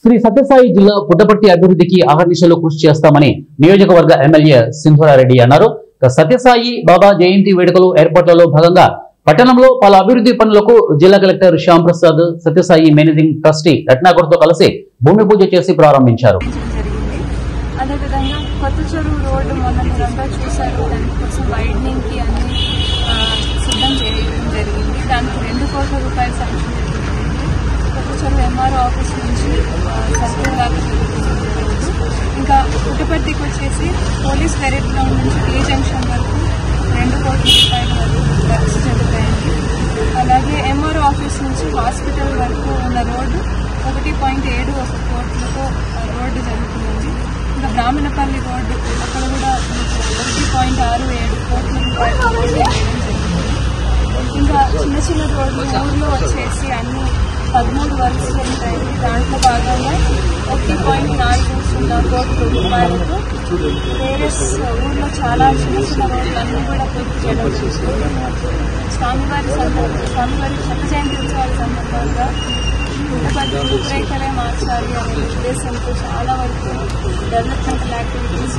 శ్రీ సత్యసాయి జిల్లా పుట్టపర్తి అభివృద్ధికి అహర్నిశలు కృషి చేస్తామని నియోజకవర్గ ఎమ్మెల్యే సింధూరారెడ్డి అన్నారు. సత్యసాయి బాబా జయంతి వేడుకలు ఏర్పాట్లలో భాగంగా పట్టణంలో పలు అభివృద్ధి పనులకు జిల్లా collector Shyam Prasad, Satyasai managing trustee రత్నాకర్తో కలిసి భూమి పూజ చేసి ప్రారంభించారు. అదేవిధంగా కొత్త చెరువు రోడ్డు మొన్న మీరంతా చూశారు. దానికోసం వైడనింగ్ కి అన్ని సిద్ధం చేయడం జరిగింది. దానికి 2 కోట్ల రూపాయలు శాంక్షన్ జరిగింది. కొత్త చెరువు ఎంఆర్ఓ ఆఫీస్ నుంచి సర్కిల్ దాకా జరుగుతుంది. ఇంకా పుట్టపర్తికి వచ్చేసి పోలీస్ పెరేడ్ గ్రౌండ్ నుంచి టీ జంక్షన్ వరకు 2 కోట్ల రూపాయల వరకు వర్క్స్ జరుగుతాయండి. అలాగే ఎంఆర్ఓ ఆఫీస్ నుంచి హాస్పిటల్ వరకు ఉన్న రోడ్డు 1.7 కోట్లతో రోడ్డు జరుగుతుందండి. ఇంకా బ్రాహ్మణపల్లి రోడ్డు అక్కడ కూడా 1.67 కోట్ల రూపాయలు రోడ్డు వేయడం జరుగుతుంది. ఇంకా చిన్న చిన్న రోడ్లు ఊర్లో వచ్చేసి అన్ని 13 వర్క్స్ ఉంటాయి. దాంట్లో భాగంగా 1.40 కోట్ల రూపాయలతో వేరే ఊర్లో చాలా చిన్న చిన్న రోడ్లన్నీ కూడా పూర్తి చేయడం జరుగుతుంది. స్వామివారి శత జయంతి ఉత్సవాల సందర్భంగా పుట్టపర్తి రూపురేఖలే మార్చాలి అనే ఉద్దేశంతో చాలా వరకు డెవలప్మెంటల్ యాక్టివిటీస్